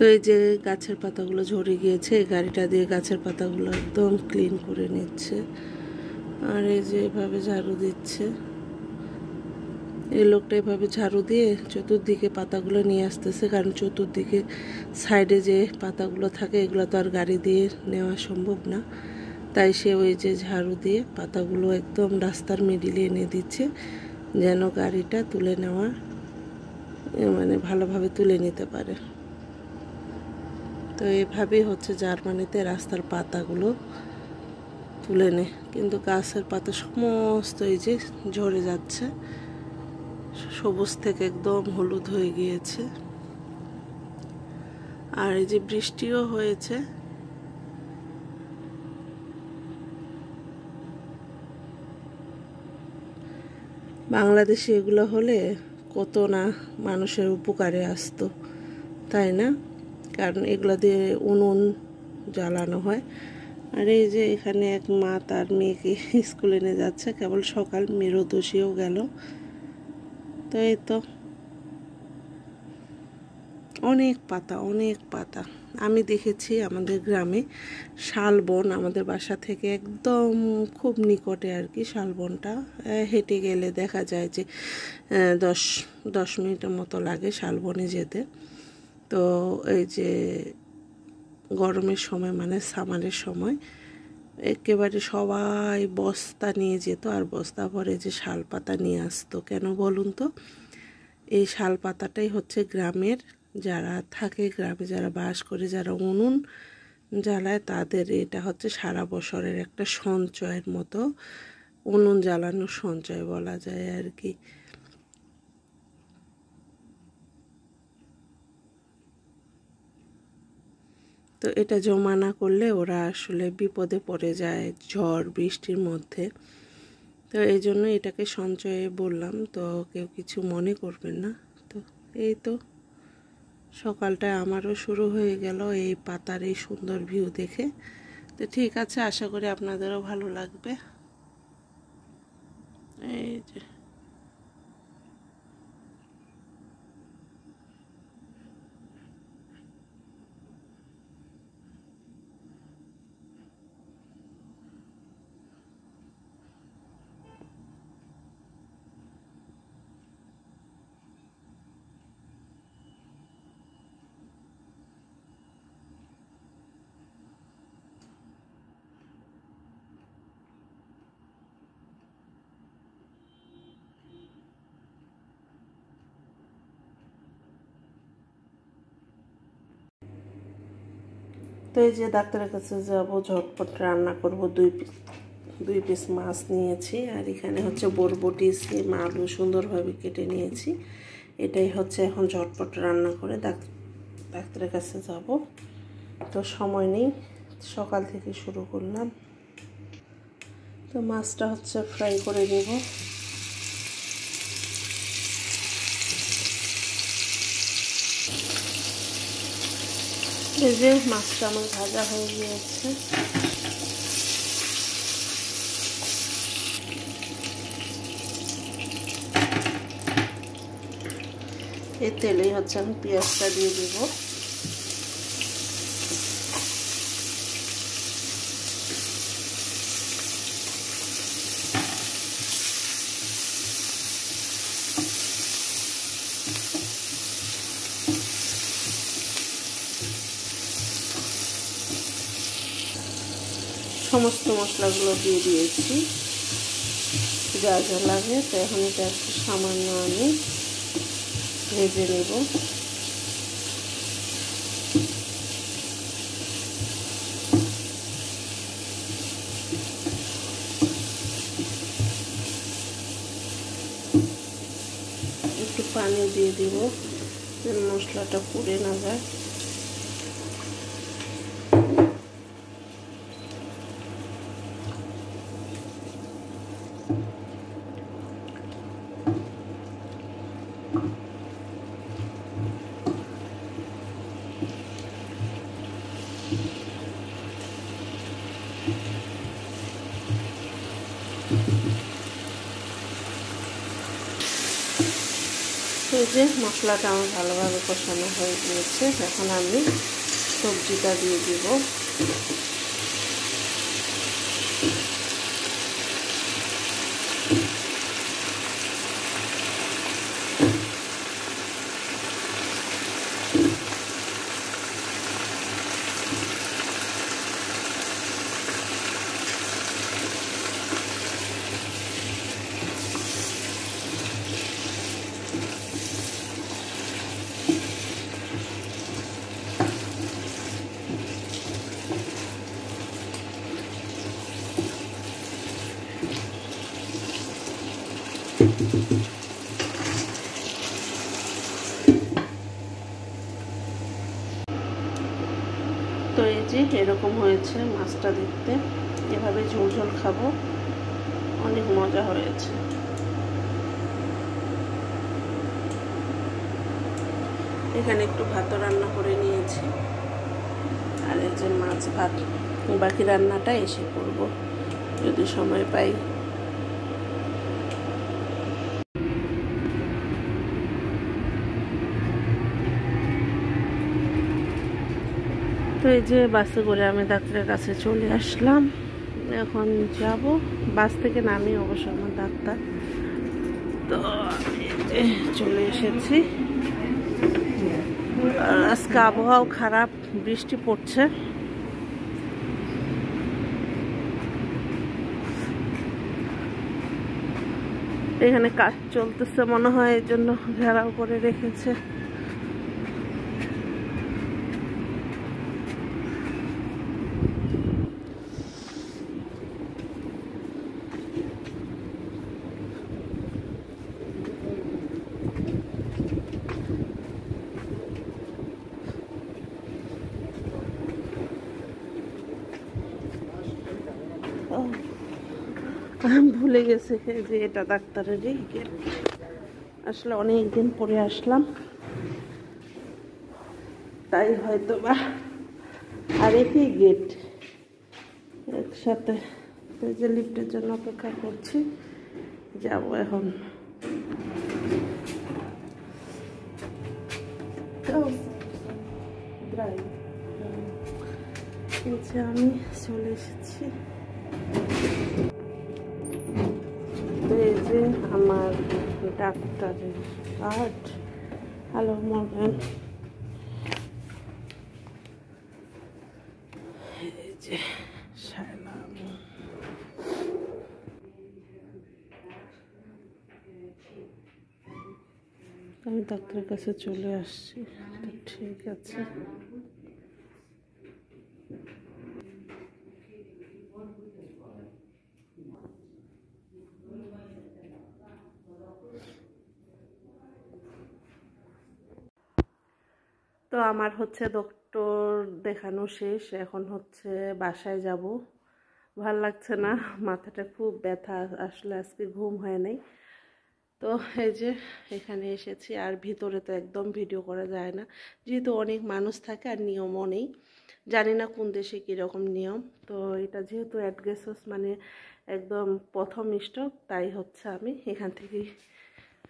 তো এই যে গাছের পাতাগুলো ঝরে গিয়েছে, এই গাড়িটা দিয়ে গাছের পাতাগুলো একদম ক্লিন করে নিচ্ছে। আর এই যে এভাবে ঝাড়ু দিচ্ছে, এই লোকটা এভাবে ঝাড়ু দিয়ে চতুর্দিকে পাতাগুলো নিয়ে আসতেছে, কারণ চতুর্দিকে সাইডে যে পাতাগুলো থাকে এগুলো তো আর গাড়ি দিয়ে নেওয়া সম্ভব না। তাই সে ওই যে ঝাড়ু দিয়ে পাতাগুলো একদম রাস্তার মিডিলে এনে দিচ্ছে, যেন গাড়িটা তুলে নেওয়া মানে ভালোভাবে তুলে নিতে পারে। তো এভাবেই হচ্ছে জার্মানিতে রাস্তার পাতাগুলো তুলে নেয়। কিন্তু গাছের পাতা সমস্ত এই যে ঝরে যাচ্ছে, সবুজ থেকে একদম হলুদ হয়ে গিয়েছে। আর এই যে বৃষ্টিও হয়েছে, বাংলাদেশে এগুলো হলে কত না মানুষের উপকারে আসতো, তাই না? কারণ এগুলো দিয়ে উনুন জ্বালানো হয়। আর এই যে এখানে এক মা তার মেয়েকে স্কুলে নিয়ে যাচ্ছে, কেবল সকাল মেরোদশীও গেল। তো এই তো অনেক পাতা, অনেক পাতা। আমি দেখেছি আমাদের গ্রামে শালবন, আমাদের বাসা থেকে একদম খুব নিকটে আর কি শালবনটা। হেঁটে গেলে দেখা যায় যে 10 মিনিটের মতো লাগে শালবনে যেতে। তো এই যে গরমের সময় মানে সামারের সময় একেবারে সবাই বস্তা নিয়ে যেত, আর বস্তা ভরে যে শাল পাতা নিয়ে আসতো। কেন বলুন তো? এই শাল পাতাটাই হচ্ছে গ্রামের যারা থাকে, গ্রামে যারা বাস করে, যারা উনুন জ্বালায়, তাদের এটা হচ্ছে সারা বছরের একটা সঞ্চয়ের মতো, উনুন জ্বালানোর সঞ্চয় বলা যায় আর কি। তো এটা জমা না করলে ওরা আসলে বিপদে পড়ে যায় ঝড় বৃষ্টির মধ্যে। তো এই জন্য এটাকে সঞ্চয়ে বললাম, তো কেউ কিছু মনে করবেন না। তো এই তো সকালটা আমারও শুরু হয়ে গেল এই পাতার এই সুন্দর ভিউ দেখে। তো ঠিক আছে, আশা করি আপনাদেরও ভালো লাগবে। এই যে তো এই যে ডাক্তারের কাছে যাব, ঝটপট রান্না করব। দুই পিস মাছ নিয়েছি, আর এখানে হচ্ছে বরবটি, সিম, আলু সুন্দরভাবে কেটে নিয়েছি। এটাই হচ্ছে এখন ঝটপট রান্না করে ডাক্তারের কাছে যাব। তো সময় নেই, সকাল থেকে শুরু করলাম। তো মাছটা হচ্ছে ফ্রাই করে নেব। এই যে মাছটা আমার ভাজা হয়ে গিয়েছে। এই তেলেই হচ্ছে আমি পেঁয়াজটা দিয়ে দেব। সমস্ত মশলাগুলো দিয়ে দিয়েছি যা যা লাগে। তো এখন এটা একটু সামান্য আমি ভেজে নেব। একটু পানি দিয়ে দিব যেন মশলাটা পুড়ে না যায়। তো এই যে মশলাটা আমার ভালোভাবে কষানো হয়ে গিয়েছে, এখন আমি সবজিটা দিয়ে দিব। তো এই যে এরকম হয়েছে মাছটা দেখতে, এভাবে ঝোল ঝোল খাবো, অনেক মজা হয়েছে। এখানে একটু ভাতও রান্না করে নিয়েছি, আর এই যে মাছ ভাত, বাকি রান্নাটা এসে করব যদি সময় পাই। তো এই যে বাসে করে আমি ডাক্তারের কাছে চলে আসলাম, এখন যাব। বাস থেকে নামি অবশ্য আমার ডাক্তার, তো চলে এসেছি। আর আজকে আবহাওয়াও খারাপ, বৃষ্টি পড়ছে। এখানে কাজ চলতেছে মনে হয়, এই জন্য ঘেরাও করে রেখেছে। আমি ভুলে গেছি যে এটা ডাক্তারেরই গেট। আসলে অনেকদিন পরে আসলাম, তাই হয়তো বা। আর একই গেট একসাথে। যে লিফটের জন্য অপেক্ষা করছি, যাব এখন। আমি চলে এসেছি। এই যে আমার ডাক্তারের কার্ড। Hello Morgan. এই যে আমি ডাক্তারের কাছে চলে আসছি, ঠিক আছে। তো আমার হচ্ছে ডক্টর দেখানো শেষ, এখন হচ্ছে বাসায় যাব। ভাল লাগছে না, মাথাটা খুব ব্যথা, আসলে আজকে ঘুম হয় নাই। তো এই যে এখানে এসেছি, আর ভিতরে তো একদম ভিডিও করা যায় না, যেহেতু অনেক মানুষ থাকে আর নিয়মও নেই। জানি না কোন দেশে কীরকম নিয়ম। তো এটা যেহেতু অ্যাডগেসস মানে একদম প্রথম স্টপ, তাই হচ্ছে আমি এখান থেকেই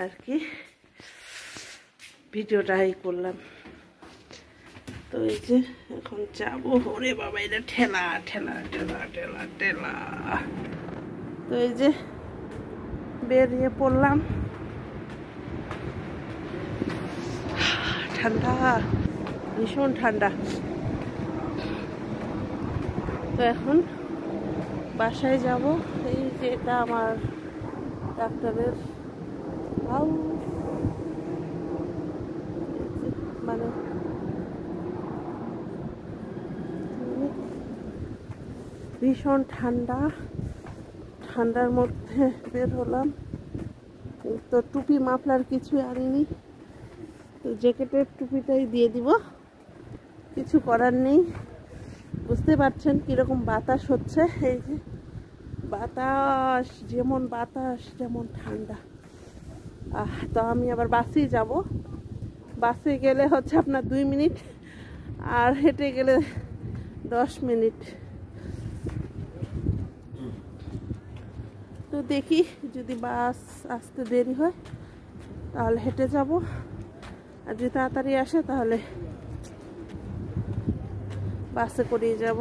আর কি ভিডিওটাই করলাম। তো এই যে এখন যাবো। ওরে বাবা, এটা ঠেলা ঠেলা ঠেলা ঠেলা ঠেলা। তো এই যে বেরিয়ে পড়লাম। ঠান্ডা, ভীষণ ঠান্ডা। তো এখন বাসায় যাব। এই যে এটা আমার ডাক্তারের হাউস, মানে ভীষণ ঠান্ডা। ঠান্ডার মধ্যে বের হলাম। তো টুপি মাফলার কিছুই আনিনি, তো জ্যাকেটের টুপিটাই দিয়ে দিব, কিছু করার নেই। বুঝতে পারছেন কীরকম বাতাস হচ্ছে। এই যে বাতাস, যেমন বাতাস যেমন ঠান্ডা। তো আমি আবার বাসেই যাব। বাসে গেলে হচ্ছে আপনার 2 মিনিট, আর হেঁটে গেলে 10 মিনিট। তো দেখি যদি বাস আসতে দেরি হয় তাহলে হেঁটে যাব, আর যদি তাড়াতাড়ি আসে তাহলে বাসে করেই যাব।